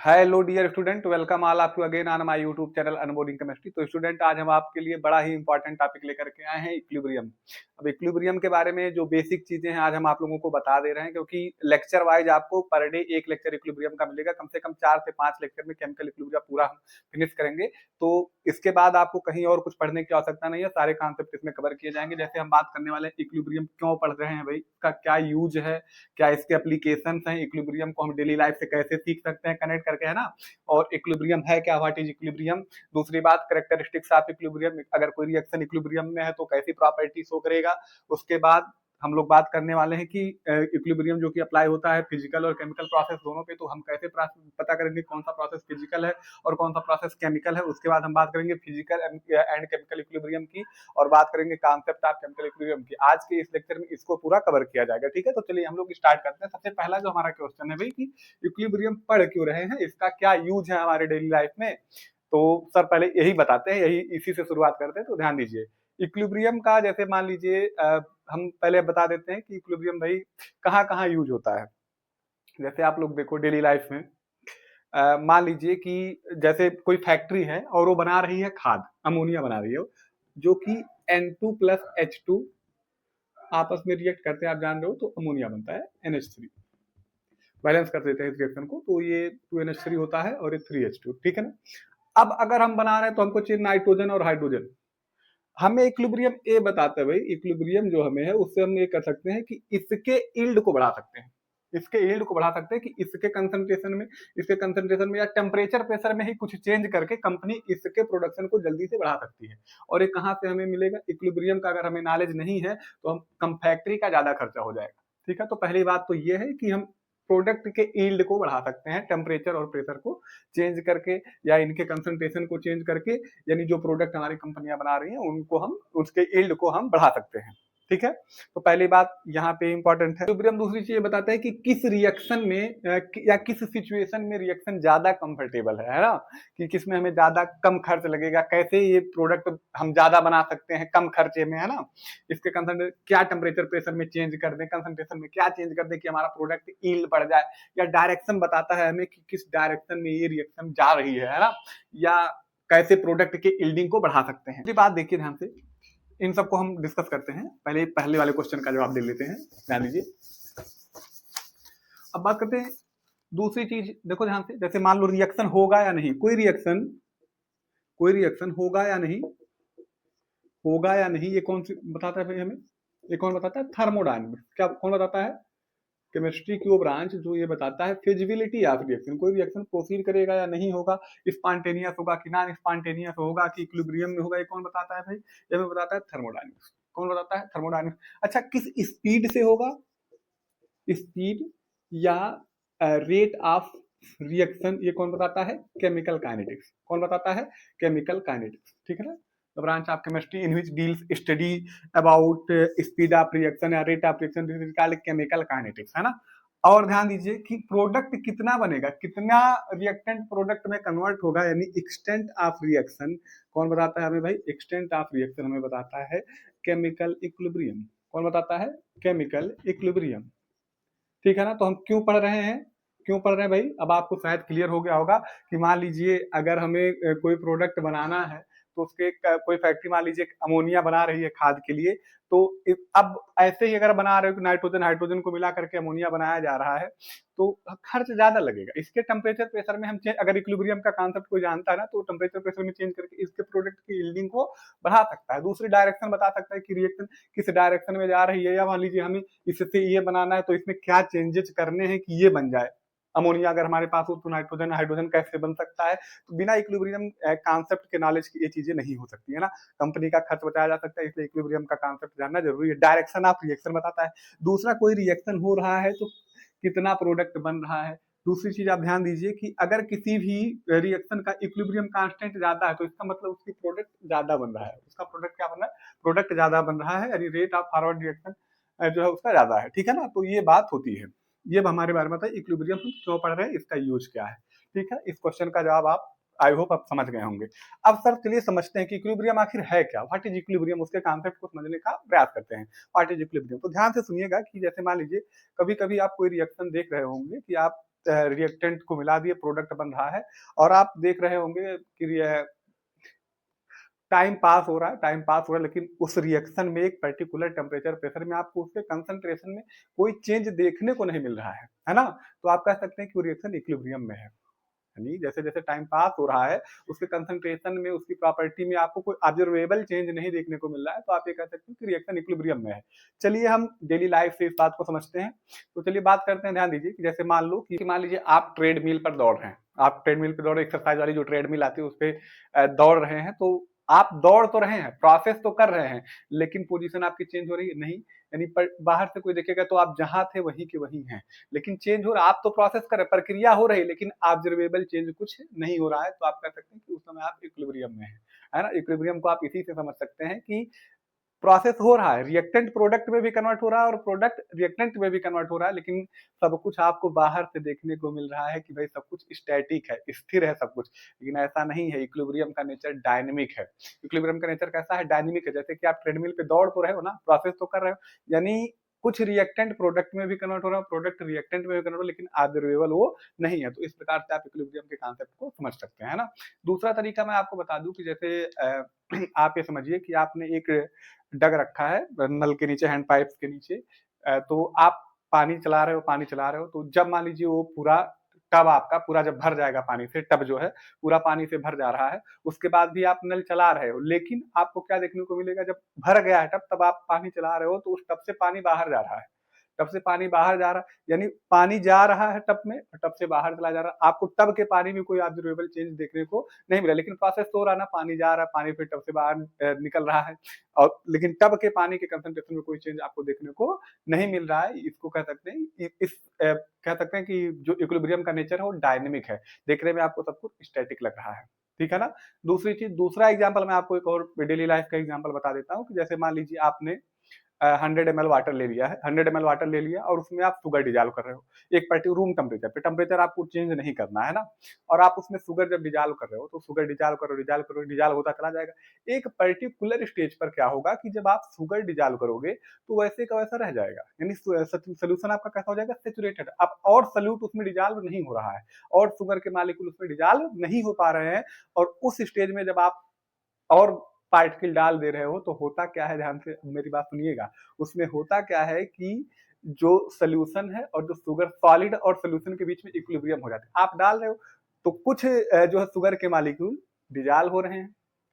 Hello dear student, welcome all of you again on my YouTube channel unboarding chemistry. तो student, आज हम आपके लिए बड़ा ही इंपॉर्टेंट टॉपिक लेकर के आए हैं, इक्विलिब्रियम। अब इक्विलिब्रियम के बारे में जो बेसिक चीजें हैं आज हम आप लोगों को बता दे रहे हैं, क्योंकि लेक्चर वाइज आपको पर डे एक लेक्चर इक्विलिब्रियम का मिलेगा। कम से कम 4 से 5 लेक्चर में केमिकल इक्विलिब्रियम पूरा हम फिनिश करेंगे। तो इसके बाद आपको कहीं और कुछ पढ़ने की आवश्यकता नहीं है, सारे कॉन्सेप्ट इसमें कवर किए जाएंगे। जैसे हम बात करने वाले हैं इक्विलिब्रियम क्यों पढ़ रहे हैं भाई, इसका क्या यूज है, क्या इसके एप्लीकेशन हैं, इक्विलिब्रियम को हम डेली लाइफ से कैसे सीख सकते हैं कनेक्ट करके, है ना। और इक्विलिब्रियम है क्या, व्हाट इज इक्विलिब्रियम। दूसरी बात, कैरेक्टरिस्टिक्स ऑफ इक्विलिब्रियम, अगर कोई रिएक्शन इक्विलिब्रियम में है तो कैसी प्रॉपर्टी शो करेगा। उसके बाद हम लोग बात करने वाले हैं कि इक्विलिब्रियम जो कि अप्लाई होता है फिजिकल और केमिकल प्रोसेस दोनों पे, तो हम कैसे पता करेंगे कौन सा प्रोसेस फिजिकल है और कौन सा प्रोसेस केमिकल है। उसके बाद हम बात करेंगे फिजिकल एंड केमिकल इक्विलिब्रियम की, और बात करेंगे कॉन्सेप्ट ऑफ केमिकल इक्विलिब्रियम की। आज के इस लेक्चर में इसको पूरा कवर किया जाएगा, ठीक है। तो चलिए हम लोग स्टार्ट करते हैं। सबसे पहला जो हमारा क्वेश्चन है भाई कि इक्विलिब्रियम पढ़ क्यों रहे हैं, इसका क्या यूज है हमारे डेली लाइफ में। तो सर पहले यही बताते हैं, यही इसी से शुरुआत करते हैं। तो ध्यान दीजिए, इक्विलिब्रियम का जैसे मान लीजिए हम पहले बता देते हैं कि इक्विलिब्रियम भाई कहाँ कहाँ यूज होता है। जैसे आप लोग देखो डेली लाइफ में मान लीजिए कि जैसे कोई फैक्ट्री है और वो बना रही है खाद, अमोनिया बना रही है, जो कि N2+H2 आपस में रिएक्ट करते हैं, आप जान रहे हो, तो अमोनिया बनता है NH3। बैलेंस कर देते हैं इस रिएक्शन को, तो ये 2NH3 होता है और ये 3H2, ठीक है ना। अब अगर हम बना रहे हैं तो हमको चाहिए नाइट्रोजन और हाइड्रोजन। हमें इक्विलिब्रियम ए बताते हैं भाई, इक्विलिब्रियम जो हमें है उससे हम ये कर सकते हैं कि इसके यील्ड को बढ़ा सकते हैं, इसके यील्ड को बढ़ा सकते हैं कि इसके कंसंट्रेशन में या टेम्परेचर प्रेशर में ही कुछ चेंज करके कंपनी इसके प्रोडक्शन को जल्दी से बढ़ा सकती है। और ये कहाँ से हमें मिलेगा, इक्विलिब्रियम का अगर हमें नॉलेज नहीं है तो हम कम फैक्ट्री का ज्यादा खर्चा हो जाएगा, ठीक है। तो पहली बात तो ये है कि हम प्रोडक्ट के यील्ड को बढ़ा सकते हैं टेम्परेचर और प्रेशर को चेंज करके, या इनके कंसंट्रेशन को चेंज करके, यानी जो प्रोडक्ट हमारी कंपनियां बना रही हैं उनको हम उसके यील्ड को हम बढ़ा सकते हैं, ठीक है। तो पहली बात यहाँ पे इंपॉर्टेंट है। इक्विलिब्रियम दूसरी चीज बताता है कि किस रिएक्शन में या किस सिचुएशन में रिएक्शन ज्यादा कंफर्टेबल है ना, कि किस में हमें ज्यादा कम खर्च लगेगा, कैसे ये प्रोडक्ट हम ज्यादा बना सकते हैं कम खर्चे में, है ना। इसके कंसंट्रेशन क्या टेम्परेचर प्रेशर में चेंज कर दें, कंसंट्रेशन में क्या चेंज कर दें कि हमारा प्रोडक्ट यील्ड बढ़ जाए, या डायरेक्शन बताता है हमें कि किस डायरेक्शन में ये रिएक्शन जा रही है ना, या कैसे प्रोडक्ट के यील्डिंग को बढ़ा सकते हैं। बात देखिए ध्यान से, इन सबको हम डिस्कस करते हैं। पहले वाले क्वेश्चन का जवाब दे लेते हैं, ध्यान लीजिए। अब बात करते हैं दूसरी चीज, देखो ध्यान से, जैसे मान लो रिएक्शन होगा या नहीं, कोई रिएक्शन होगा या नहीं, ये कौन सी बताता है भाई हमें, ये कौन बताता है, थर्मोडायनेमिक्स। क्या कौन बताता है, केमिस्ट्री की वो ब्रांच जो ये बताता है फिजिबिलिटी ऑफ रिएक्शन, कोई रिएक्शन प्रोसीड करेगा या नहीं होगा, स्पॉन्टेनियस होगा कि नॉन स्पॉन्टेनियस होगा, कि इक्विलिब्रियम में होगा, ये कौन बताता है भाई, ये हमें बताता है थर्मोडायनेमिक्स। कौन बताता है, थर्मोडायनेमिक्स। अच्छा, किस स्पीड से होगा, स्पीड या रेट ऑफ रिएक्शन, ये कौन बताता है, केमिकल काइनेटिक्स। कौन बताता है, केमिकल काइनेटिक्स, ठीक है ना। The branch of chemistry in which deals study about speed of reaction या rate of reaction, this is called chemical kinetics, है ना। और ध्यान दीजिए कि प्रोडक्ट कितना बनेगा, कितना रिएक्टेंट प्रोडक्ट में कन्वर्ट होगा, यानी एक्सटेंट ऑफ रिएक्शन कौन बताता है हमें भाई, एक्सटेंट ऑफ रिएक्शन हमें बताता है केमिकल इक्विलिब्रियम। कौन बताता है, केमिकल इक्विलिब्रियम, ठीक है ना। तो हम क्यों पढ़ रहे हैं, क्यों पढ़ रहे हैं भाई, अब आपको शायद क्लियर हो गया होगा कि मान लीजिए अगर हमें कोई प्रोडक्ट बनाना है, तो उसके कोई फैक्ट्री मान लीजिए अमोनिया बना रही है खाद के लिए, तो अब ऐसे ही अगर बना रहे हो कि नाइट्रोजन हाइड्रोजन को मिला करके अमोनिया बनाया जा रहा है, तो खर्च ज्यादा लगेगा। इसके टेम्परेचर प्रेशर में हम चेंज, अगर इक्विलिब्रियम का कॉन्सेप्ट कोई जानता है ना, तो टेम्परेचर प्रेशर में चेंज करके इसके प्रोडक्ट की यील्डिंग को बढ़ा सकता है। दूसरी डायरेक्शन बता सकता है कि रिएक्शन किस डायरेक्शन में जा रही है, या मान लीजिए हमें इससे ये बनाना है तो इसमें क्या चेंजेस करने हैं कि ये बन जाए। अमोनिया अगर हमारे पास हो तो नाइट्रोजन हाइड्रोजन कैसे बन सकता है। तो बिना इक्विलिब्रियम कॉन्सेप्ट के नॉलेज की ये चीजें नहीं हो सकती है ना। कंपनी का खर्च बचाया जा सकता है, इसलिए इक्विलिब्रियम का कॉन्सेप्ट जानना जरूरी है। डायरेक्शन ऑफ रिएक्शन बताता है। दूसरा, कोई रिएक्शन हो रहा है तो कितना प्रोडक्ट बन रहा है। दूसरी चीज आप ध्यान दीजिए कि अगर किसी भी रिएक्शन का इक्विलिब्रियम कांस्टेंट ज्यादा है, तो इसका मतलब उसकी प्रोडक्ट ज्यादा बन रहा है, उसका प्रोडक्ट क्या बन रहा है, प्रोडक्ट ज्यादा बन रहा है, यानी रेट ऑफ फॉरवर्ड रिएक्शन जो है उसका ज्यादा है, ठीक है ना। तो ये बात होती है, ये हमारे बारे में था इक्विलिब्रियम हम क्यों पढ़ रहे हैं, इसका यूज क्या है, ठीक है। इस क्वेश्चन का जवाब आप आई होप आप समझ गए होंगे। अब सर चलिए समझते हैं कि इक्विलिब्रियम आखिर है क्या, व्हाट इज इक्विलिब्रियम, उसके कॉन्सेप्ट को समझने का प्रयास करते हैं। व्हाट इज इक्विलिब्रियम, तो ध्यान से सुनिएगा कि जैसे मान लीजिए कभी कभी आप कोई रिएक्शन देख रहे होंगे कि आप रिएक्टेंट को मिला दिए, प्रोडक्ट बन रहा है और आप देख रहे होंगे कि टाइम पास हो रहा है, टाइम पास हो रहा है, लेकिन उस रिएक्शन में एक पर्टिकुलर टेम्परेचर प्रेशर में आपको उसके कंसंट्रेशन में कोई चेंज देखने को नहीं मिल रहा है ना? तो आप कह सकते हैं कि वो रिएक्शन इक्विलिब्रियम में है। यानी जैसे जैसे टाइम पास हो रहा है उसके कंसंट्रेशन में, उसकी प्रॉपर्टी में आपको कोई ऑब्जर्वेबल चेंज नहीं देखने को मिल रहा है, तो आप ये कह सकते हैं कि रिएक्शन इक्विलिब्रियम में है। चलिए हम डेली लाइफ से इस बात को समझते हैं। तो चलिए बात करते हैं, ध्यान दीजिए कि जैसे मान लीजिए आप ट्रेडमिल पर दौड़ रहे हैं, आप ट्रेडमिल पर दौड़ रहे, एक्सरसाइज वाली जो ट्रेडमिल आती है उस पर दौड़ रहे हैं, तो आप दौड़ तो रहे हैं, प्रोसेस तो कर रहे हैं, लेकिन पोजीशन आपकी चेंज हो रही है नहीं। यानी बाहर से कोई देखेगा तो आप जहां थे वहीं के वहीं हैं, लेकिन चेंज हो रहा, आप तो प्रोसेस कर रहे, प्रक्रिया हो रही है, लेकिन ऑब्जर्वेबल चेंज कुछ नहीं हो रहा है, तो आप कह सकते हैं कि उस समय आप इक्विलिब्रियम में है ना? इक्विलिब्रियम को आप इसी से समझ सकते हैं कि प्रोसेस हो रहा है, रिएक्टेंट प्रोडक्ट में भी कन्वर्ट हो रहा है और प्रोडक्ट रिएक्टेंट में भी कन्वर्ट हो रहा है, लेकिन सब कुछ आपको बाहर से देखने को मिल रहा है कि भाई सब कुछ स्टैटिक है, स्थिर है सब कुछ, लेकिन ऐसा नहीं है। इक्विलिब्रियम का नेचर डायनेमिक है। इक्विलिब्रियम का नेचर कैसा है? डायनेमिक है। जैसे कि आप ट्रेडमिल पे दौड़ तो रहे हो ना, प्रोसेस तो कर रहे हो, यानी कुछ रिएक्टेंट प्रोडक्ट में भी कन्वर्ट हो रहा है, प्रोडक्ट रिएक्टेंट में भी कन्वर्ट हो, लेकिन ऑब्जर्वेबल वो नहीं है। तो इस प्रकार से आप इक्विलिब्रियम के कॉन्सेप्ट को समझ सकते हैं, है ना? दूसरा तरीका मैं आपको बता दूं कि जैसे आप ये समझिए कि आपने एक डग रखा है नल के नीचे, हैंड पाइप्स के नीचे, तो आप पानी चला रहे हो, पानी चला रहे हो, तो जब मान लीजिए वो पूरा टब आपका पूरा जब भर जाएगा पानी से, टब जो है पूरा पानी से भर जा रहा है, उसके बाद भी आप नल चला रहे हो, लेकिन आपको क्या देखने को मिलेगा? जब भर गया है टब, तब आप पानी चला रहे हो तो उस टब से पानी बाहर जा रहा है, टब से पानी बाहर जा रहा है, यानी पानी जा रहा है टब में, टब से बाहर चला जा रहा है। आपको टब के पानी में कोई ऑब्जर्वेबल चेंज देखने को नहीं मिला, लेकिन प्रोसेस तो हो रहा है ना, पानी जा रहा है, पानी फिर टब से बाहर निकल रहा है, और लेकिन टब के पानी के कंसंट्रेशन में कोई चेंज आपको देखने को नहीं मिल रहा है। इसको कह सकते हैं कह सकते हैं कि जो इक्विलिब्रियम का नेचर है वो डायनेमिक है, देखने में आपको सब कुछ स्टैटिक लग रहा है, ठीक है ना? दूसरी चीज, दूसरा एग्जाम्पल मैं आपको एक और डेली लाइफ का एग्जाम्पल बता देता हूँ कि जैसे मान लीजिए आपने 100 ml वाटर ले लिया है, 100 ml वाटर ले लिया और उसमें आप शुगर डिजॉल्व कर रहे हो एक पर्टिकुलर रूम टेम्परेचर पे, टेम्परेचर आपको चेंज नहीं करना है ना, और आप उसमें शुगर जब डिजॉल्व कर रहे हो तो शुगर डिजॉल्व करो, डिजॉल्व करो, डिजॉल्व होता चला जाएगा। एक पर्टिकुलर स्टेज पर क्या होगा कि जब आप शुगर डिजॉल्व करोगे तो वैसे का वैसा रह जाएगा, यानी सोल्यूशन आपका कैसा हो जाएगा? सेचुरेटेड। अब और सल्यूट उसमें डिजॉल्व नहीं हो रहा है और शुगर के मालिक्यूल उसमें डिजॉल्व नहीं हो पा रहे हैं, और उस स्टेज में जब आप और पार्टिकल डाल दे रहे हो तो होता क्या है? ध्यान से मेरी बात सुनिएगा। उसमें होता क्या है कि जो सॉल्यूशन है और जो शुगर, सॉलिड और सॉल्यूशन के बीच में इक्विलिब्रियम हो जाता है। आप डाल रहे हो तो कुछ जो है शुगर के मॉलिक्यूल डिजॉल्व हो रहे हैं,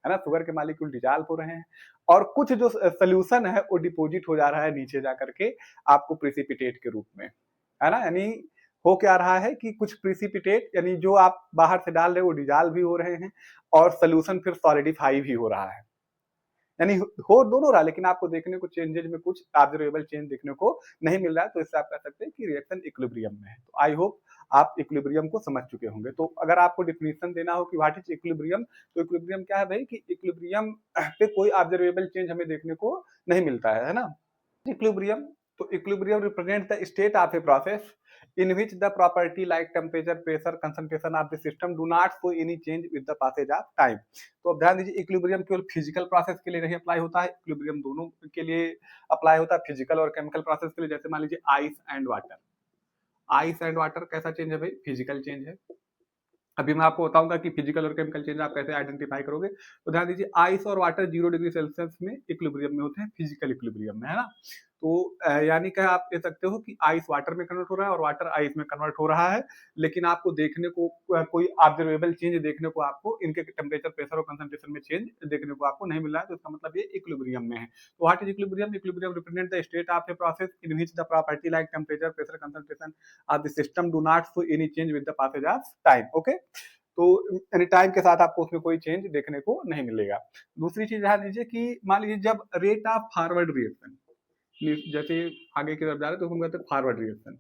है ना? शुगर के मॉलिक्यूल डिजॉल्व हो रहे हैं, और कुछ जो सॉल्यूशन है वो डिपॉजिट हो जा रहा है नीचे जा करके आपको प्रेसिपिटेट के रूप में, है ना? यानी हो क्या रहा है कि कुछ प्रेसिपिटेट, यानी जो आप बाहर से डाल रहे हो वो डिजॉल्व भी हो रहे हैं और सॉल्यूशन फिर सॉलिडिफाई भी हो रहा है, यानी हो दोनों रहा, लेकिन आपको देखने को चेंजेज में कुछ ऑब्जर्वेबल चेंज देखने को नहीं मिल रहा है, तो इससे आप कह सकते हैं कि रिएक्शन इक्विलिब्रियम में है। तो आई होप आप इक्विलिब्रियम को समझ चुके होंगे। तो अगर आपको डिफिनेशन देना हो कि व्हाट इज इक्विलिब्रियम, तो इक्विलिब्रियम क्या है भाई? कि इक्विलिब्रियम पे कोई ऑब्जर्वेबल चेंज हमें देखने को नहीं मिलता है ना? इक्विलिब्रियम, तो equilibrium represent the state of a process in which the property like temperature, pressure, concentration of the system do not show any change with the passage of time। तो अब ध्यान दीजिए, इक्विलिब्रियम केवल फिजिकल प्रोसेस के लिए नहीं apply होता है, इक्विलिब्रियम दोनों के लिए अप्लाई होता है, फिजिकल और केमिकल प्रोसेस के लिए। जैसे मान लीजिए ice and water, ice and water कैसा चेंज है भाई? फिजिकल चेंज है। अभी मैं आपको बताऊंगा कि फिजिकल और केमिकल चेंज आप कैसे आइडेंटिफाई करोगे। तो ध्यान दीजिए, आइस और वाटर 0 डिग्री सेल्सियस में इक्विलिब्रियम में होते हैं, फिजिकल इक्विलिब्रियम में, है ना? तो यानी क्या आप कह सकते हो कि आइस वाटर में कन्वर्ट हो रहा है और वाटर आइस में कन्वर्ट हो रहा है, लेकिन आपको देखने को कोई ऑब्जर्वेबल चेंज देखने को आपको इनके टेम्परेचर, प्रेशर और कंसंट्रेशन में चेंज देखने को आपको नहीं मिल रहा है, तो इसका मतलब ये इक्विलिब्रियम में है। तो what is equilibrium? Equilibrium represent the state of a process in which the property like temperature, pressure, concentration of the system do not show any change with the passage of time. Okay, तो यानी time के साथ आपको उसमें कोई change देखने को नहीं मिलेगा। दूसरी चीज ध्यान दीजिए कि मान लीजिए जब रेट ऑफ फॉरवर्ड रिएक्शन, जैसे आगे की तरफ जा रहे हैं तो हम कहते हैं फॉरवर्ड रिएक्शन,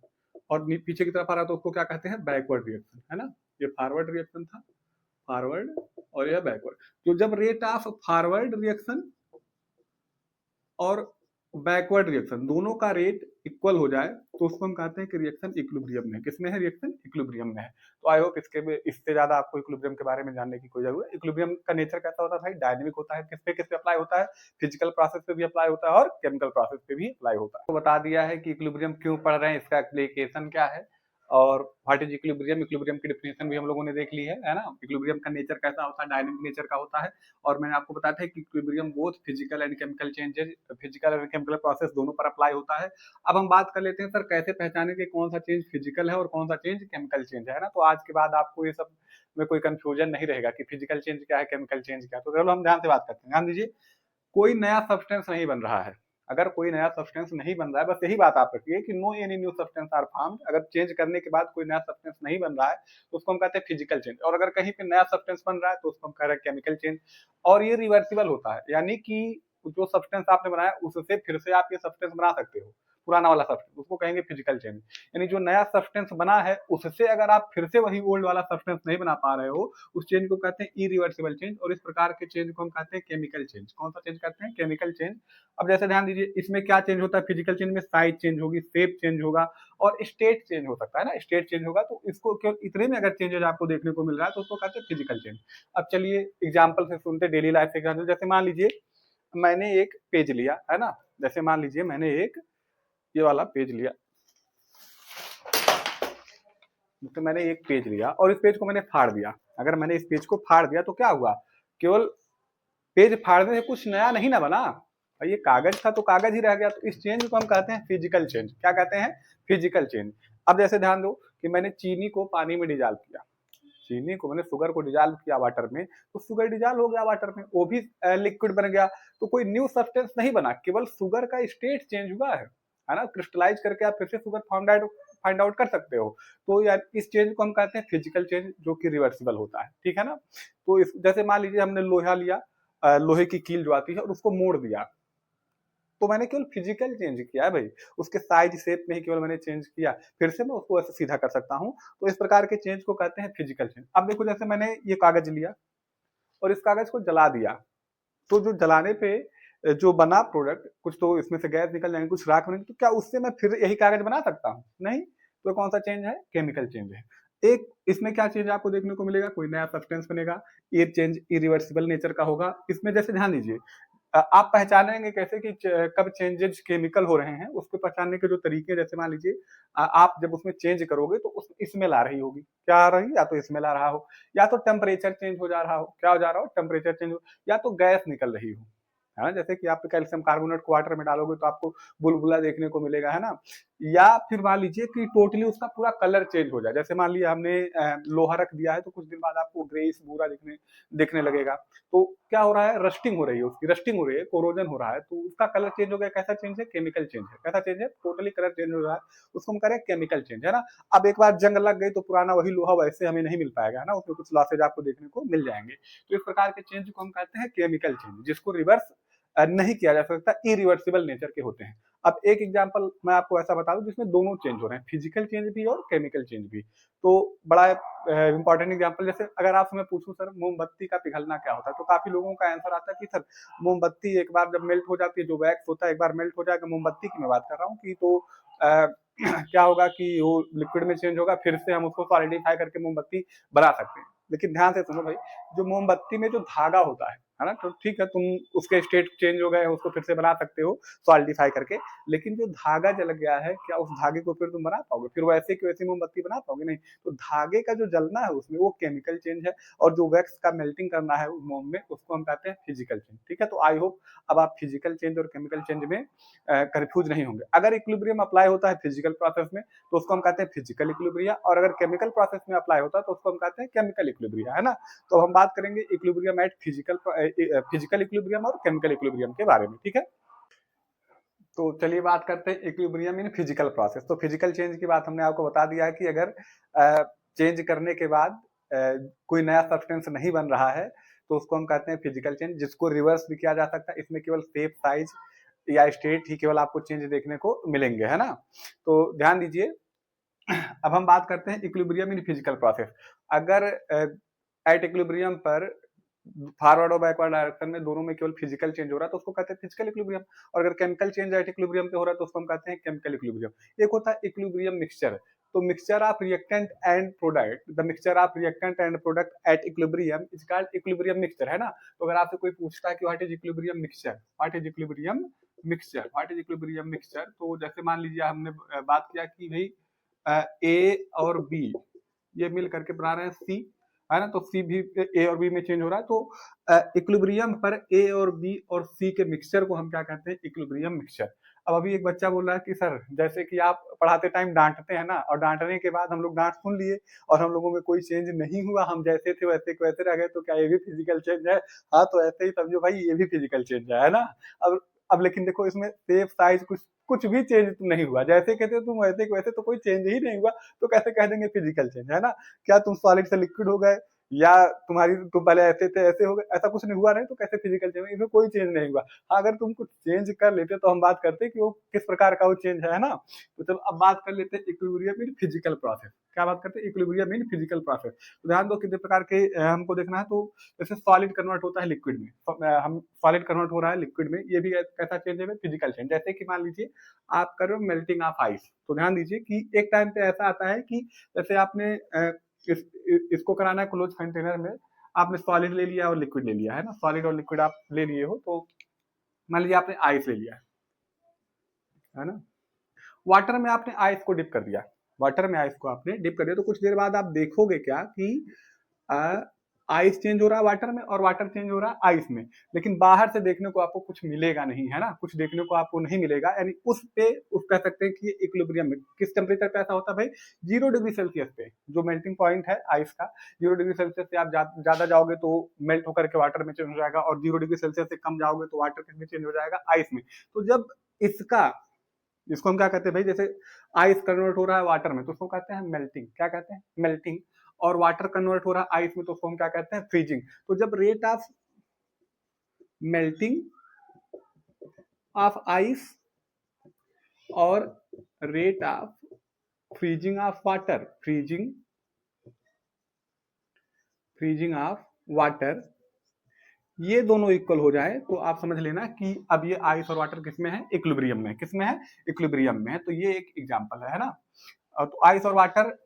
और पीछे की तरफ आ रहा है तो उसको क्या कहते हैं? बैकवर्ड रिएक्शन, है ना? ये फॉरवर्ड रिएक्शन था, फॉरवर्ड, और यह बैकवर्ड। तो जब रेट ऑफ फॉरवर्ड रिएक्शन और बैकवर्ड रिएक्शन दोनों का रेट इक्वल हो जाए तो उसको हम कहते हैं कि रिएक्शन इक्विलिब्रियम में है। किसमें है? रिएक्शन इक्विलिब्रियम में है। तो आई होप इससे ज्यादा आपको इक्विलिब्रियम के बारे में जानने की कोई जरूरत है। इक्विलिब्रियम का नेचर कैसा होता है भाई? डायनेमिक होता है। किस पे अप्लाई होता है? फिजिकल प्रोसेस पे भी अप्लाई होता है और केमिकल प्रोसेस पे भी अप्लाई होता है। तो बता दिया है कि इक्विलिब्रियम क्यों पढ़ रहे हैं, इसका एप्लीकेशन क्या है, और व्हाट इज इक्विलिब्रियम, इक्विलिब्रियम की डिफिनेशन भी हम लोगों ने देख ली है ना। इक्विलिब्रियम का नेचर कैसा होता है, डायनेमिक नेचर का होता है। और मैंने आपको बताया था कि equilibrium both physical and chemical changes, physical and chemical process दोनों पर अप्लाई होता है। अब हम बात कर लेते हैं सर कैसे पहचाने कि कौन सा चेंज फिजिकल है और कौन सा चेंज केमिकल चेंज है ना। तो आज के बाद आपको ये सब में कोई कंफ्यूजन नहीं रहेगा कि फिजिकल चेंज क्या है, केमिकल चेंज क्या है। तो चलो हम ध्यान से बात करते हैं। ध्यान दीजिए, कोई नया सब्सटेंस नहीं बन रहा है। अगर कोई नया सब्सटेंस नहीं बन रहा है, बस यही बात आप रखिए कि no any new substance are found. अगर चेंज करने के बाद कोई नया सब्सटेंस नहीं बन रहा है तो उसको हम कहते हैं फिजिकल चेंज। और अगर कहीं पे नया सब्सटेंस बन रहा है तो उसको हम कह रहे हैं केमिकल चेंज। और ये रिवर्सिबल होता है, यानी कि जो सब्सटेंस आपने बनाया उससे फिर से आप ये सब्सटेंस बना सकते हो, पुराना वाला सब्सटेंस, उसको कहेंगे फिजिकल चेंज। यानी जो नया सब्सटेंस बना है उससे अगर आप फिर से वही ओल्ड वाला सब्सटेंस नहीं बना पा रहे हो, उस चेंज को कहते हैं इरिवर्सिबल चेंज। और इस प्रकार के चेंज को हम कहते हैं केमिकल चेंज। कौन सा चेंज कहते हैं, केमिकल चेंज। अब जैसे ध्यान दीजिए, इसमें क्या चेंज होता है, फिजिकल चेंज में साइज चेंज होगी, शेप चेंज होगा और स्टेट चेंज हो सकता है ना, स्टेट चेंज होगा। तो इसको केवल इतने में अगर चेंजेस आपको देखने को मिल रहा है तो उसको कहते हैं फिजिकल चेंज। अब चलिए एग्जाम्पल से सुनते, डेली लाइफ से एग्जाम्पल। जैसे मान लीजिए मैंने एक पेज लिया है ना, जैसे मान लीजिए मैंने एक ये वाला पेज लिया, तो मैंने एक पेज लिया और इस पेज को मैंने फाड़ दिया। अगर मैंने इस पेज को फाड़ दिया तो क्या हुआ, केवल पेज फाड़ने से कुछ नया नहीं ना बना, और ये कागज था तो कागज ही रह गया। तो इस चेंज को हम कहते हैं फिजिकल चेंज। क्या कहते हैं, फिजिकल चेंज। अब जैसे ध्यान दो कि मैंने चीनी को पानी में डिजॉल्व किया, चीनी को मैंने शुगर को डिजॉल्व किया वाटर में, तो शुगर डिजॉल्व हो गया वाटर में, वो भी लिक्विड बन गया। तो कोई न्यू सब्सटेंस नहीं बना, केवल शुगर का स्टेट चेंज हुआ है ना। क्रिस्टलाइज करके आप फिर से शुगर फाइंड आउट कर सकते हो। तो यार इस चेंज को हम कहते हैं फिजिकल चेंज, जो कि रिवर्सिबल होता है, ठीक है ना। तो जैसे मान लीजिए हमने लोहा लिया, लोहे की कील जो आती है और उसको मोड़ दिया, तो मैंने केवल फिजिकल चेंज किया है भाई, उसके साइज शेप में ही केवल मैंने चेंज किया, फिर से मैं उसको ऐसे सीधा कर सकता हूँ। तो इस प्रकार के चेंज को कहते हैं फिजिकल चेंज। अब देखो जैसे मैंने ये कागज लिया और इस कागज को जला दिया, तो जो जलाने पे जो बना प्रोडक्ट, कुछ तो इसमें से गैस निकल जाएंगे, कुछ राख बनेगी, तो क्या उससे मैं फिर यही कागज बना सकता हूँ, नहीं। तो कौन सा चेंज है, केमिकल चेंज है। एक इसमें क्या चेंज आपको देखने को मिलेगा, कोई नया सब्सटेंस बनेगा, ये चेंज इरिवर्सिबल नेचर का होगा। इसमें जैसे ध्यान दीजिए, आप पहचानेंगे कैसे कि कब चेंजेस केमिकल हो रहे हैं, उसको पहचानने के जो तरीके, जैसे मान लीजिए आप जब उसमें चेंज करोगे तो उसमें स्मेल आ रही होगी, क्या आ रही, या तो स्मेल आ रहा हो, या तो टेम्परेचर चेंज हो जा रहा हो, क्या हो जा रहा हो, टेम्परेचर चेंज हो, या तो गैस निकल रही हो, है ना। जैसे कि आप कैल्शियम कार्बोनेट को वाटर में डालोगे तो आपको बुलबुला देखने को मिलेगा, है ना। या फिर मान लीजिए कि टोटली उसका पूरा कलर चेंज हो जाए, जैसे मान लिया हमने लोहा रख दिया है तो कुछ दिन बाद आपको ग्रेइश भूरा दिखने लगेगा। तो क्या हो रहा है, रस्टिंग हो रही है, उसकी रस्टिंग हो रही है, कोरोजन हो रहा है, तो उसका कलर चेंज हो गया। कैसा चेंज है, केमिकल चेंज है। कैसा चेंज है, टोटली कलर चेंज हो रहा है, उसको हम कह रहे हैं केमिकल चेंज, है ना। अब एक बार जंग लग गई तो पुराना वही लोहा वैसे हमें नहीं मिल पाएगा, है ना, उसमें कुछ लॉसेज आपको देखने को मिल जाएंगे। तो इस प्रकार के चेंज को हम कहते हैं केमिकल चेंज, जिसको रिवर्स नहीं किया जा सकता, इरिवर्सिबल नेचर के होते हैं। अब एक एग्जांपल मैं आपको ऐसा बता दूं जिसमें दोनों चेंज हो रहे हैं, फिजिकल चेंज भी और केमिकल चेंज भी। तो बड़ा इंपॉर्टेंट एग्जांपल, जैसे अगर आपसे मैं पूछूं सर मोमबत्ती का पिघलना क्या होता है, तो काफी लोगों का आंसर आता है कि सर मोमबत्ती एक बार जब मेल्ट हो जाती है, जो वैक्स होता है एक बार मेल्ट हो जाएगा, मोमबत्ती की मैं बात कर रहा हूँ, कि तो क्या होगा कि वो लिक्विड में चेंज होगा, फिर से हम उसको सॉलिडिफाई करके मोमबत्ती बना सकते हैं। लेकिन ध्यान से सुनो भाई, जो मोमबत्ती में जो धागा होता है ना, तो ठीक है तुम उसके स्टेट चेंज हो गए उसको फिर से बना सकते हो सॉलिडिफाई करके, लेकिन जो धागा जल गया है, क्या उस धागे को फिर तुम बना पाओगे, फिर वैसे की वैसी मोमबत्ती बना पाओगे, नहीं। तो धागे का जो जलना है उसमें वो केमिकल चेंज है, और जो वैक्स का मेल्टिंग करना है उस मोम में, उसको हम कहते हैं फिजिकल चेंज, ठीक है। तो आई होप अब आप फिजिकल चेंज और केमिकल चेंज में कंफ्यूज नहीं होंगे। अगर इक्विलिब्रियम अप्लाई होता है फिजिकल प्रोसेस में तो उसको हम कहते हैं फिजिकल इक्विलिब्रिया, और अगर केमिकल प्रोसेस में अप्लाई होता है तो उसको हम कहते हैं केमिकल इक्विलिब्रिया, है ना। तो हम बात करेंगे इक्विलिब्रियम एट फिजिकल इक्विलिब्रियम और केमिकल इक्विलिब्रियम के बारे में, ठीक है। तो चलिए बात करते हैं इक्विलिब्रियम इन फिजिकल प्रोसेस। तो फिजिकल चेंज की बात हमने आपको बता दिया है कि अगर चेंज करने के बाद कोई नया सब्सटेंस नहीं बन रहा है तो उसको हम कहते हैं फिजिकल चेंज, जिसको रिवर्स भी किया जा सकता है। इसमें केवल शेप, साइज या स्टेट ही केवल आपको चेंज देखने को मिलेंगे, है ना। तो ध्यान दीजिए, अब हम बात करते हैं इक्विलिब्रियम इन फिजिकल प्रोसेस। अगर एट इक्विलिब्रियम पर फॉरवर्ड और बैकवर्ड डायरेक्शन में दोनों में केवल फिजिकल चेंज हो रहा है तो उसको कहते हैं फिजिकल इक्विलिब्रियम, और अगर केमिकल चेंज एट इक्विलिब्रियम पे हो रहा है तो उसको हम कहते हैं केमिकल इक्विलिब्रियम। एक होता है इक्विलिब्रियम मिक्सचर, तो mixture of reactant and product, the mixture of reactant and product at equilibrium is called equilibrium mixture, है ना। तो अगर आपसे कोई पूछता है कि what is equilibrium mixture, what is equilibrium mixture, what is equilibrium mixture, तो जैसे मान लीजिए हमने बात किया कि भाई ए और बी ये मिल करके बना रहे हैं सी, है ना। तो सी भी ए और बी में चेंज हो रहा है, तो इक्विलिब्रियम पर ए और बी और सी के मिक्सचर को हम क्या कहते हैं, इक्विलिब्रियम मिक्सचर। अब अभी एक बच्चा बोल रहा है कि सर जैसे कि आप पढ़ाते टाइम डांटते हैं ना, और डांटने के बाद हम लोग डांट सुन लिए और हम लोगों में कोई चेंज नहीं हुआ, हम जैसे थे वैसे के वैसे रह गए, तो क्या ये भी फिजिकल चेंज है? हाँ, तो ऐसे ही समझो भाई, ये भी फिजिकल चेंज है ना। अब लेकिन देखो इसमें शेप साइज कुछ कुछ भी चेंज नहीं हुआ, जैसे कहते हो तुम वैसे के वैसे, तो कोई चेंज ही नहीं हुआ, तो कैसे कह देंगे फिजिकल चेंज, है ना। क्या तुम सॉलिड से लिक्विड हो गए, या तुम पहले ऐसे थे ऐसे हो गए, ऐसा कुछ नहीं हुआ, नहीं तो कैसे फिजिकल चेंज, इसमें कोई चेंज नहीं हुआ। हाँ, अगर तुम कुछ चेंज कर लेते तो हम बात करते कि वो किस प्रकार का वो चेंज है ना। तो चलो अब बात कर लेते हैं इक्विलिब्रियम इन फिजिकल प्रोसेस। क्या बात करते हैं, इक्विलिब्रियम इन फिजिकल प्रोसेस। तो ध्यान दो कितने प्रकार के हमको देखना है। तो जैसे सॉलिड कन्वर्ट होता है लिक्विड में, हम सॉलिड कन्वर्ट हो रहा है लिक्विड में, ये भी कैसा चेंज है, फिजिकल चेंज। जैसे कि मान लीजिए आप कर रहे हो मेल्टिंग ऑफ आइस, तो ध्यान दीजिए कि एक टाइम पे ऐसा आता है कि जैसे आपने इस, इसको कराना है क्लोज कंटेनर में, आपने सॉलिड ले लिया और लिक्विड ले लिया, है ना। सॉलिड और लिक्विड आप ले लिए हो, तो मान लीजिए आपने आइस ले लिया है ना। वाटर में आपने आइस को डिप कर दिया, वाटर में आइस को आपने डिप कर दिया, तो कुछ देर बाद आप देखोगे क्या कि आइस चेंज हो रहा है वाटर में और वाटर चेंज हो रहा है आइस में, लेकिन बाहर से देखने को आपको कुछ मिलेगा नहीं, है ना। कुछ देखने को आपको नहीं मिलेगा, यानी उस पे उस कह सकते हैं कि ये इक्विलिब्रियम में किस टेम्परेचर पे ऐसा होता है भाई, 0 डिग्री सेल्सियस पे, जो मेल्टिंग पॉइंट है आइस का, 0 डिग्री सेल्सियस से आप ज्यादा जाओगे तो मेल्ट होकर के वाटर में चेंज हो जाएगा, और 0 डिग्री सेल्सियस से कम जाओगे तो वाटर किस में चेंज हो जाएगा, आइस में। तो जब इसका इसको हम क्या कहते हैं भाई, जैसे आइस कन्वर्ट हो रहा है वाटर में, तो उसको कहते हैं मेल्टिंग। क्या कहते हैं, मेल्टिंग। और वाटर कन्वर्ट हो रहा है आइस में, तो उसको हम क्या कहते हैं, फ्रीजिंग। तो जब rate of melting of ice और rate of freezing of water, freezing of water, ये दोनों इक्वल हो जाए, तो आप समझ लेना कि अब ये आइस और वाटर किसमें है, इक्विलिब्रियम में। किसमें है, इक्विलिब्रियम में है। तो ये एक एग्जांपल है ना। तो आइस और वाटर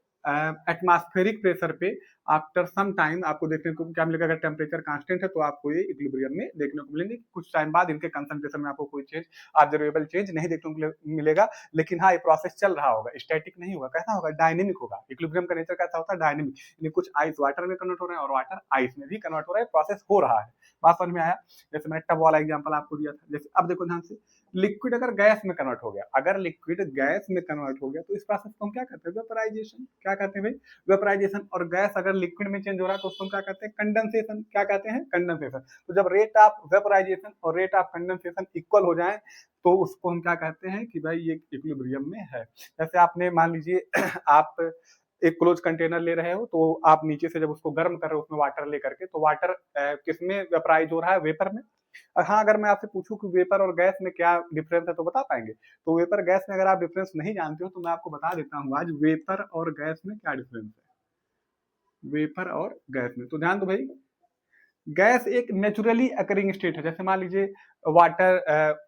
एटमॉस्फेरिक प्रेशर पे आफ्टर सम टाइम आपको देखने को क्या मिलेगा, अगर टेम्परेचर कांस्टेंट है तो आपको ये इक्विलिब्रियम में देखने को मिलेंगे। कुछ टाइम बाद इनके कंसंट्रेशन में आपको कोई चेंज, ऑब्जर्वेबल चेंज नहीं देखने को मिलेगा, लेकिन हाँ ये प्रोसेस चल रहा होगा, स्टैटिक नहीं होगा। कैसा होगा, डायनेमिक होगा। इक्विलिब्रियम का नेचर कैसा होता है, डायनेमिक, यानी कुछ आइस वाटर में कन्वर्ट हो रहे हैं और वाटर आइस में भी कन्वर्ट हो रहा है, प्रोसेस हो रहा है। बात समझ में आया। जैसे मैंने टब वाला एग्जांपल आपको दिया था। जैसे अब देखो ध्यान से, लिक्विड अगर गैस में कन्वर्ट हो गया, अगर लिक्विड गैस में कन्वर्ट हो गया, तो इस प्रोसेस को हम क्या कहते हैं, वेपराइजेशन। क्या कहते हैं भाई, वेपराइजेशन। और गैस अगर लिक्विड में चेंज हो रहा है तो उसको हम क्या कहते हैं, कंडेंसेशन। क्या कहते हैं, कंडेंसेशन। तो जब रेट ऑफ वेपराइजेशन और रेट ऑफ कंडेंसेशन इक्वल हो जाए, तो उसको हम क्या कहते हैं कि भाई ये इक्विलिब्रियम में है। जैसे आपने मान लीजिए आप एक क्लोज कंटेनर ले रहे हो, तो आप नीचे से जब उसको गर्म कर रहे हो उसमें वाटर लेकर के, तो वाटर किसमें वेपराइज हो रहा है, वेपर में। और हाँ, अगर मैं आपसे पूछूं कि वेपर और गैस में क्या डिफरेंस है, तो बता पाएंगे। तो वेपर गैस में अगर आप डिफरेंस नहीं जानते हो, तो मैं आपको बता देता हूँ आज वेपर और गैस में क्या डिफरेंस है, वेपर और गैस में। तो ध्यान दो भाई, गैस एक नेचुरली अकरिंग स्टेट है। जैसे मान लीजिए वाटर,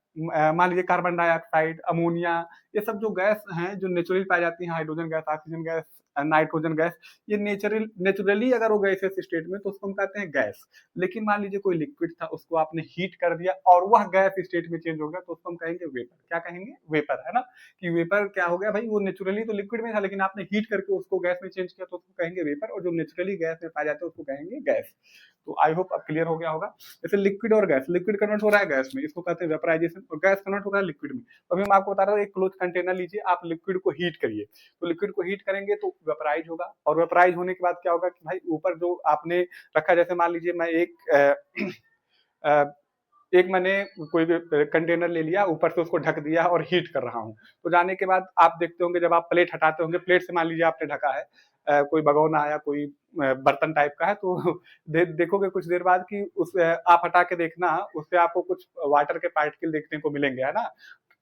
मान लीजिए कार्बन डाइऑक्साइड, अमोनिया, ये सब जो गैस हैं जो नेचुरली पाई जाती हैं, hydrogen gas, oxygen gas, nitrogen gas, ये नेचुरली अगर वो गैसेस स्टेट में, तो उसको हम कहते हैं गैस। लेकिन मान लीजिए कोई लिक्विड था, उसको आपने हीट कर दिया और वह गैस स्टेट में चेंज हो गया, तो उसको हम कहेंगे वेपर। क्या कहेंगे, वेपर, है ना। कि वेपर क्या हो गया भाई, वो नेचुरली तो लिक्विड में था, लेकिन आपने हीट करके उसको गैस में चेंज किया, तो उसको कहेंगे वेपर। और जो नेचुरली गैस में पाया जाता है उसको कहेंगे गैस। तो आई होप अब क्लियर हो गया होगा। जैसे लिक्विड और गैस, लिक्विड कन्वर्ट हो रहा है गैस में, इसको कहते हैं वेपराइजेशन, और गैस कन्वर्ट हो रहा है लिक्विड में। तो अभी मैं आपको बता रहा हूँ, एक क्लोज कंटेनर लीजिए, आप लिक्विड को हीट करिए, तो लिक्विड को हीट करेंगे तो वेपराइज होगा, और वेपराइज होने के बाद क्या होगा कि भाई ऊपर जो आपने रखा, जैसे मान लीजिए मैं एक मैंने कोई भी कंटेनर ले लिया, ऊपर से उसको ढक दिया और हीट कर रहा हूँ। तो जाने के बाद आप देखते होंगे, जब आप प्लेट हटाते होंगे, प्लेट से मान लीजिए आपने ढका है, कोई भगोना या कोई बर्तन टाइप का है, तो देखोगे कुछ देर बाद कि उस आप हटा के देखना, उससे आपको कुछ वाटर के पार्टिकल देखने को मिलेंगे, है ना।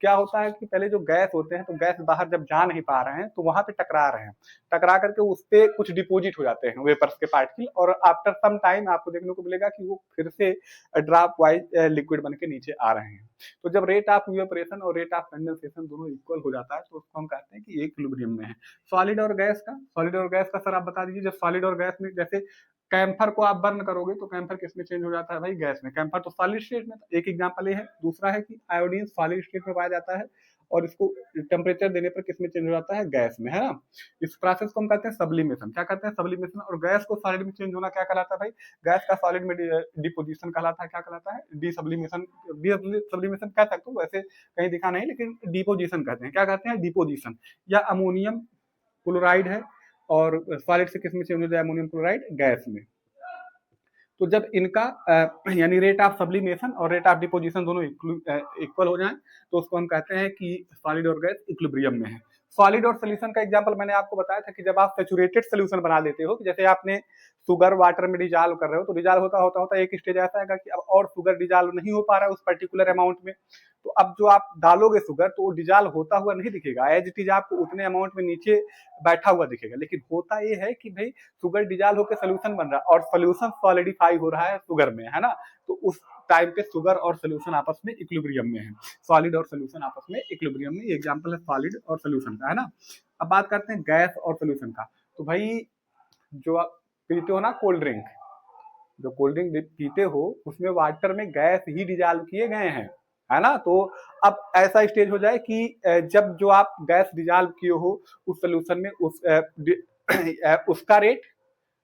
क्या होता है कि पहले जो गैस होते हैं, तो गैस बाहर जब जा नहीं पा रहे हैं, तो वहां पे टकरा रहे हैं, टकरा करके उस पे कुछ डिपोजिट हो जाते हैं वेपर्स के पार्टिकल, और आफ्टर सम टाइम आपको देखने को मिलेगा कि वो फिर से ड्रॉप वाइज लिक्विड बन के नीचे आ रहे हैं। तो जब रेट ऑफ इवेपोरेशन और रेट ऑफ कंडेंसेशन दोनों इक्वल हो जाता है, तो उसको हम कहते हैं कि एक इक्विलिब्रियम में है। सॉलिड और गैस का, सॉलिड और गैस का सर आप बता दीजिए। जब सॉलिड और गैस में, जैसे कैम्फर को आप बर्न करोगे, तो कैम्फर किसमें चेंज हो जाता है भाई, गैस में। कैम्फर तो सॉलिड स्टेट में, एक एग्जांपल ये है। दूसरा है कि आयोडीन सॉलिड स्टेट में पाया जाता है, और इसको टेम्परेचर देने पर किस में चेंज हो जाता है, गैस में, है ना। इस प्रोसेस को हम कहते हैं सब्लिमेशन। क्या कहते हैं, सब्लिमेशन। और गैस को सॉलिड में चेंज होना क्या कहलाता है भाई, गैस का सॉलिड में डिपोजिशन कहलाता है। क्या कहलाता है, डीसब्लिमेशन। डीसब्लिमेशन कह सकते हो, वैसे कहीं दिखा नहीं, लेकिन डिपोजिशन कहते हैं। क्या कहते हैं, डिपोजिशन। या अमोनियम क्लोराइड है, और सॉलिड से किस में चेंज हो जाए, अमोनियम क्लोराइड, गैस में। तो जब इनका यानी रेट ऑफ सब्लिमेशन और रेट ऑफ डिपोजिशन दोनों इक्वल हो जाएं, तो उसको हम कहते हैं कि सॉलिड और गैस इक्विलिब्रियम में है। सॉलिड और सोल्यूशन का एग्जांपल मैंने आपको बताया था कि जब आप सैचुरेटेड सोल्यूशन बना देते हो, जैसे आपने शुगर वाटर में डिजॉल्व कर रहे हो, तो डिजॉल्व होता होता होता एक स्टेज ऐसा आएगा कि अब और शुगर डिजॉल्व नहीं हो पा रहा है उस पर्टिकुलर अमाउंट में। तो अब जो आप डालोगे शुगर, तो वो डिजॉल्व होता हुआ नहीं दिखेगा, एज इट इज आपको उतने अमाउंट में नीचे बैठा हुआ दिखेगा। लेकिन होता ये है कि भाई शुगर डिजॉल्व होकर सोल्यूशन बन रहा है, और सोल्यूशन सॉलिडिफाई हो रहा है शुगर में, है ना। तो उस टाइम पे शुगर और सोल्यूशन आपस में इक्विलिब्रियम में है। सॉलिड और सोल्यूशन आपस में इक्विलिब्रियम में, ये एग्जांपल है सॉलिड और सोल्यूशन का, है ना। अब बात करते हैं गैस और सोल्यूशन का। तो भाई जो आप पीते हो ना कोल्ड ड्रिंक, जो कोल्ड ड्रिंक पीते हो उसमें वाटर में गैस ही डिजॉल्व किए गए हैं, है ना। तो अब ऐसा स्टेज हो जाए कि जब जो आप गैस डिजॉल्व किए हो उस सोल्यूशन में, उसका रेट,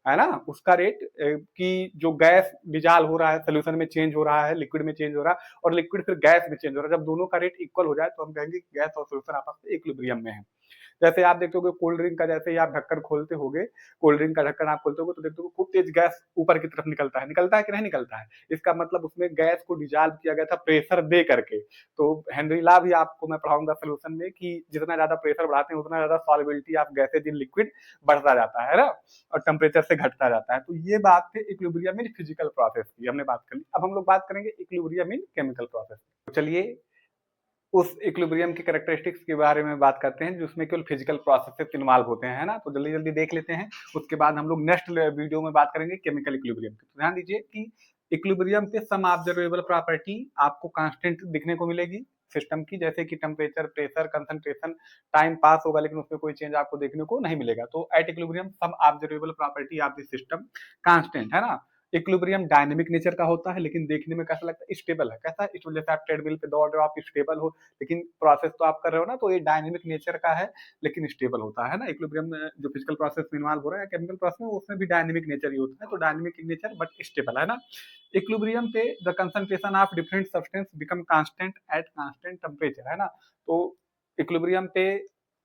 है ना, उसका रेट कि जो गैस डिजॉल्व हो रहा है सोल्यूशन में चेंज हो रहा है, लिक्विड में चेंज हो रहा है, और लिक्विड फिर गैस में चेंज हो रहा है, जब दोनों का रेट इक्वल हो जाए तो हम कहेंगे गैस और सोल्यूशन आपस में इक्विलिब्रियम में है। जैसे आप देखते हो कोल्ड ड्रिंक का, जैसे ही आप ढक्कन खोलते होगे, कोल्ड ड्रिंक का ढक्कन आप खोलते हो तो देखते हो खूब तेज गैस ऊपर की तरफ निकलता है, निकलता है कि नहीं निकलता है। इसका मतलब उसमें गैस को डिजॉल्व किया गया था प्रेशर दे करके। तो हेनरी लॉ भी आपको मैं पढ़ाऊंगा सोल्यूशन में कि जितना ज्यादा प्रेशर बढ़ाते हैं उतना ज्यादा solubility of gases in liquid बढ़ता जाता है ना, और टेम्परेचर से घटता जाता है। तो ये बात थी इक्विलिब्रियम इन फिजिकल प्रोसेस की, हमने बात कर ली। अब हम लोग बात करेंगे इक्विलिब्रियम इन केमिकल प्रोसेस। तो चलिए उस इक्विलिब्रियम की कैरेक्टरिस्टिक्स के बारे में बात करते हैं जिसमें केवल फिजिकल प्रोसेसेस इन्वॉल्व होते हैं, है ना। तो जल्दी जल्दी देख लेते हैं, उसके बाद हम लोग नेक्स्ट वीडियो में बात करेंगे केमिकल इक्विलिब्रियम की। तो ध्यान दीजिए कि इक्विलिब्रियम पे सम ऑब्जर्वेबल प्रॉपर्टी आपको कांस्टेंट दिखने को मिलेगी सिस्टम की, जैसे कि temperature, pressure, concentration. Time pass होगा लेकिन उसमें कोई चेंज आपको देखने को नहीं मिलेगा। तो at equilibrium some observable property of the system constant, है ना। इक्विलिब्रियम डायनेमिक नेचर का होता है, लेकिन देखने में कैसा लगता है, स्टेबल है। कैसा है, जैसे आप ट्रेडमिल पे दौड़ रहे हो, आप स्टेबल हो, लेकिन प्रोसेस तो आप कर रहे हो ना, तो ये डायनेमिक नेचर का है लेकिन स्टेबल होता है ना। इक्विलिब्रियम में जो फिजिकल प्रोसेस में इन्वॉल्व हो रहा है केमिकल प्रोसेस में, उसमें भी डायनेमिक नेचर ही होता है। तो डायनेमिक नेचर बट स्टेबल, है ना। इक्विलिब्रियम पे the concentration of different substance become constant at constant temperature, है ना। तो इक्विलिब्रियम पे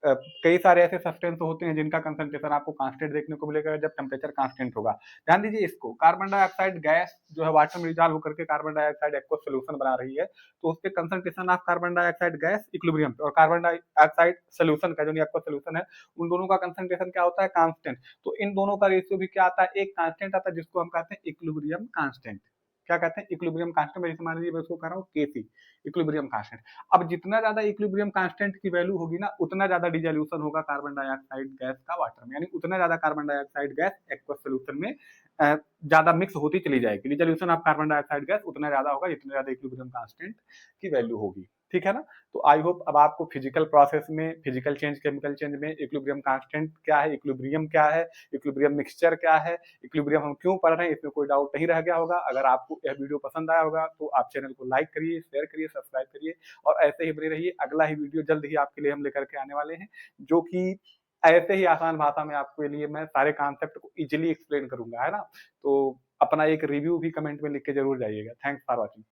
कई सारे ऐसे सब्सटेंस होते हैं जिनका कंसंट्रेशन आपको कांस्टेंट देखने को मिलेगा जब टेम्परेचर कांस्टेंट होगा। ध्यान दीजिए इसको, कार्बन डाइऑक्साइड गैस जो है वाटर में डिसॉल्व होकर के कार्बन डाइऑक्साइड एक्वस सॉल्यूशन बना रही है, तो उसके concentration of carbon dioxide gas equilibrium पे, और कार्बन डाइऑक्साइड सॉल्यूशन का जो एक्वस सॉल्यूशन है, उन दोनों का कंसंट्रेशन क्या होता है, कांस्टेंट। तो इन दोनों का रेशियो भी क्या आता है, एक कांस्टेंट आता है जिसको हम कहते हैं इक्विलिब्रियम कांस्टेंट। क्या कहते हैं, इक्विलिब्रियम कांस्टेंट। जैसे मान लीजिए मैं उसको कह रहा हूँ केसी, इक्विलिब्रियम कांस्टेंट। अब जितना ज्यादा इक्विलिब्रियम कांस्टेंट की वैल्यू होगी ना, उतना ज्यादा डिसोल्यूशन होगा कार्बन डाइऑक्साइड गैस का वाटर में, यानी उतना ज्यादा carbon dioxide gas aqueous solution में ज्यादा मिक्स होती चली जाएगी। Dissolution of carbon dioxide gas उतना ज्यादा होगा जितना ज्यादा इक्विलिब्रियम कांस्टेंट की वैल्यू होगी, ठीक है ना। तो आई होप अब आपको फिजिकल प्रोसेस में, फिजिकल चेंज, केमिकल चेंज में इक्विलिब्रियम कांस्टेंट क्या है, इक्विलिब्रियम क्या है, इक्विलिब्रियम मिक्सचर क्या है, इक्विलिब्रियम हम क्यों पढ़ रहे हैं, इसमें कोई डाउट नहीं रह गया होगा। अगर आपको यह वीडियो पसंद आया होगा तो आप चैनल को लाइक करिए, शेयर करिए, सब्सक्राइब करिए, और ऐसे ही बने रहिए। अगला ही वीडियो जल्द ही आपके लिए हम लेकर के आने वाले हैं, जो कि ऐसे ही आसान भाषा में आपके लिए मैं सारे कॉन्सेप्ट को इजीली एक्सप्लेन करूंगा, है ना। तो अपना एक रिव्यू भी कमेंट में लिख के जरूर जाइएगा। Thanks for watching.